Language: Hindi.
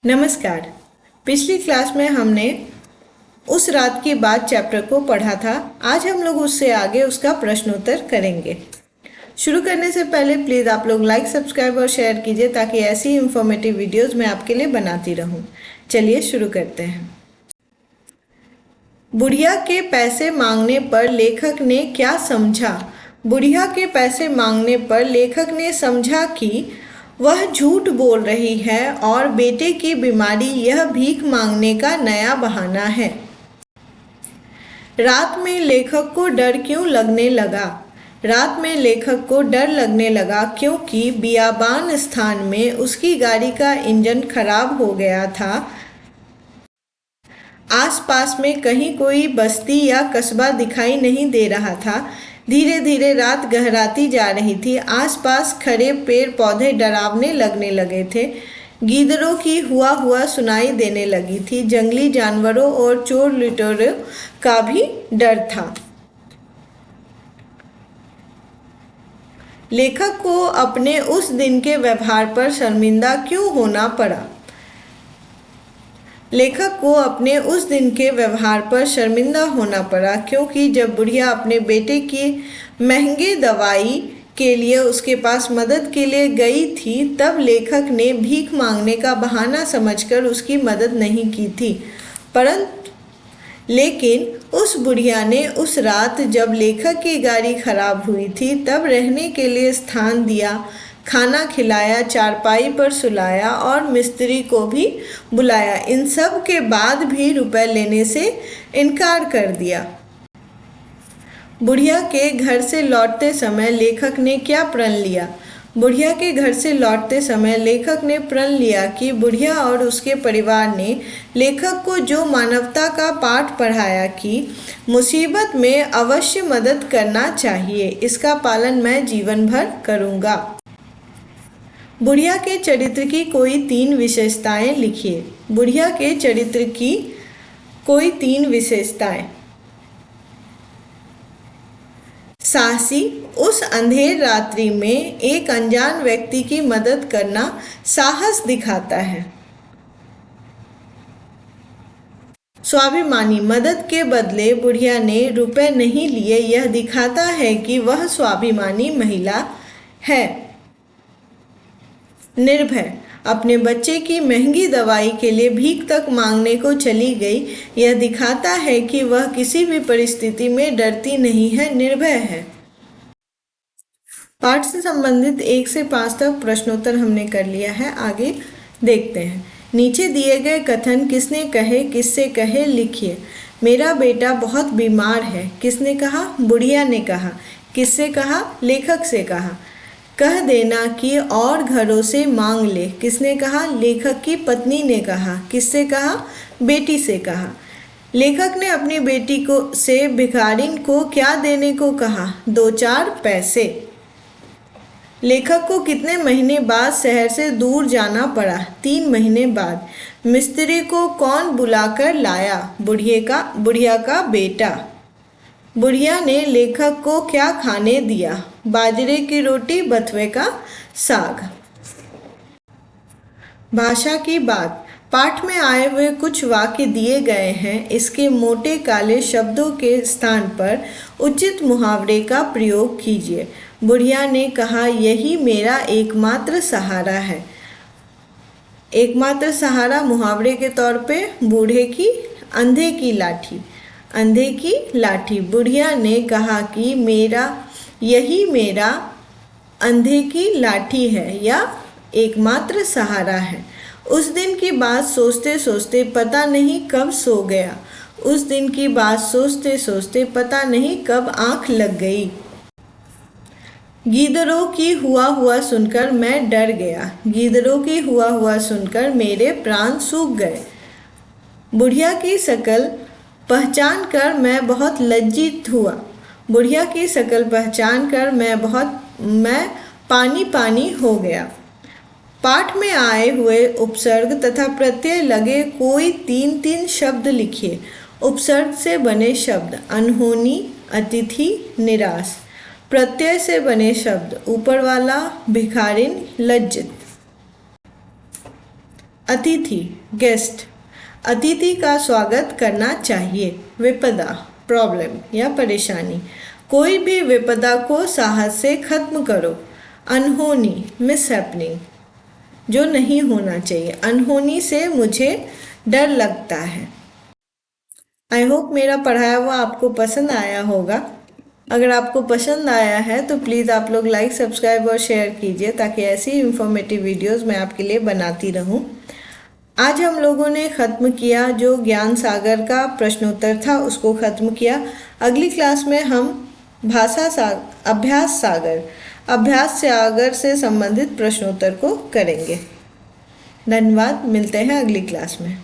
नमस्कार। पिछली क्लास में हमने उस रात की बात चैप्टर को पढ़ा था। आज हम लोग उससे आगे उसका प्रश्नोत्तर करेंगे। शुरू करने से पहले प्लीज़ आप लोग लाइक, सब्सक्राइब और शेयर कीजिए ताकि ऐसी इंफॉर्मेटिव वीडियोस मैं आपके लिए बनाती रहूं। चलिए शुरू करते हैं। बुढ़िया के पैसे मांगने पर लेखक ने क्या समझा? बुढ़िया के पैसे मांगने पर लेखक ने समझा कि वह झूठ बोल रही है और बेटे की बीमारी यह भीख मांगने का नया बहाना है। रात में लेखक को डर क्यों लगने लगा? रात में लेखक को डर लगने लगा क्योंकि बियाबान स्थान में उसकी गाड़ी का इंजन खराब हो गया था। आसपास में कहीं कोई बस्ती या कस्बा दिखाई नहीं दे रहा था। धीरे धीरे रात गहराती जा रही थी। आसपास खड़े पेड़ पौधे डरावने लगने लगे थे। गीदड़ों की हुआ सुनाई देने लगी थी। जंगली जानवरों और चोर लुटेरों का भी डर था। लेखक को अपने उस दिन के व्यवहार पर शर्मिंदा क्यों होना पड़ा? लेखक को अपने उस दिन के व्यवहार पर शर्मिंदा होना पड़ा क्योंकि जब बुढ़िया अपने बेटे की महंगी दवाई के लिए उसके पास मदद के लिए गई थी तब लेखक ने भीख मांगने का बहाना समझकर उसकी मदद नहीं की थी। लेकिन उस बुढ़िया ने उस रात जब लेखक की गाड़ी खराब हुई थी तब रहने के लिए स्थान दिया, खाना खिलाया, चारपाई पर सुलाया और मिस्त्री को भी बुलाया। इन सब के बाद भी रुपए लेने से इनकार कर दिया। बुढ़िया के घर से लौटते समय लेखक ने क्या प्रण लिया? बुढ़िया के घर से लौटते समय लेखक ने प्रण लिया कि बुढ़िया और उसके परिवार ने लेखक को जो मानवता का पाठ पढ़ाया कि मुसीबत में अवश्य मदद करना चाहिए, इसका पालन मैं जीवन भर करूँगा। बुढ़िया के चरित्र की कोई 3 विशेषताएं लिखिए। बुढ़िया के चरित्र की कोई 3 विशेषताएं। साहसी, उस अंधेर रात्रि में एक अनजान व्यक्ति की मदद करना साहस दिखाता है। स्वाभिमानी, मदद के बदले बुढ़िया ने रुपए नहीं लिए, यह दिखाता है कि वह स्वाभिमानी महिला है। निर्भय, अपने बच्चे की महंगी दवाई के लिए भीख तक मांगने को चली गई, यह दिखाता है कि वह किसी भी परिस्थिति में डरती नहीं है, निर्भय है। पाठ से संबंधित 1 से 5 तक प्रश्नोत्तर हमने कर लिया है। आगे देखते हैं। नीचे दिए गए कथन किसने कहे, किससे कहे, लिखिए। मेरा बेटा बहुत बीमार है। किसने कहा? बुढ़िया ने कहा। किससे कहा? लेखक से कहा। कह देना कि और घरों से मांग ले। किसने कहा? लेखक की पत्नी ने कहा। किससे कहा? बेटी से कहा। लेखक ने अपनी बेटी को से भिखारिन को क्या देने को कहा? 2-4 पैसे। लेखक को कितने महीने बाद शहर से दूर जाना पड़ा? 3 महीने बाद। मिस्त्री को कौन बुलाकर लाया? बुढ़िया का बेटा। बुढ़िया ने लेखक को क्या खाने दिया? बाजरे की रोटी, बथुए का साग। भाषा की बात। पाठ में आए हुए कुछ वाक्य दिए गए हैं। इसके मोटे काले शब्दों के स्थान पर उचित मुहावरे का प्रयोग कीजिए। बुढ़िया ने कहा, यही मेरा एकमात्र सहारा है। एकमात्र सहारा मुहावरे के तौर पे बूढ़े की अंधे की लाठी। अंधे की लाठी। बुढ़िया ने कहा कि यही मेरा अंधे की लाठी है या एकमात्र सहारा है। उस दिन की बात सोचते सोचते पता नहीं कब सो गया। उस दिन की बात सोचते सोचते पता नहीं कब आंख लग गई। गीदड़ों की हुआ सुनकर मैं डर गया। गीदड़ों की हुआ सुनकर मेरे प्राण सूख गए। बुढ़िया की शकल पहचान कर मैं बहुत लज्जित हुआ। बुढ़िया की शकल पहचान कर मैं पानी हो गया। पाठ में आए हुए उपसर्ग तथा प्रत्यय लगे कोई 3 शब्द लिखिए। उपसर्ग से बने शब्द अनहोनी, अतिथि, निराश। प्रत्यय से बने शब्द ऊपर वाला, भिखारिन, लज्जित। अतिथि गेस्ट, अतिथि का स्वागत करना चाहिए। विपदा प्रॉब्लम या परेशानी, कोई भी विपदा को साहस से खत्म करो। अनहोनी मिसहैपनिंग, जो नहीं होना चाहिए। अनहोनी से मुझे डर लगता है। आई होप मेरा पढ़ाया हुआ आपको पसंद आया होगा। अगर आपको पसंद आया है तो प्लीज़ आप लोग लाइक, सब्सक्राइब और शेयर कीजिए ताकि ऐसी इंफॉर्मेटिव वीडियोस मैं आपके लिए बनाती रहूं। आज हम लोगों ने ख़त्म किया जो ज्ञान सागर का प्रश्नोत्तर था, उसको ख़त्म किया। अगली क्लास में हम अभ्यास सागर से संबंधित प्रश्नोत्तर को करेंगे। धन्यवाद, मिलते हैं अगली क्लास में।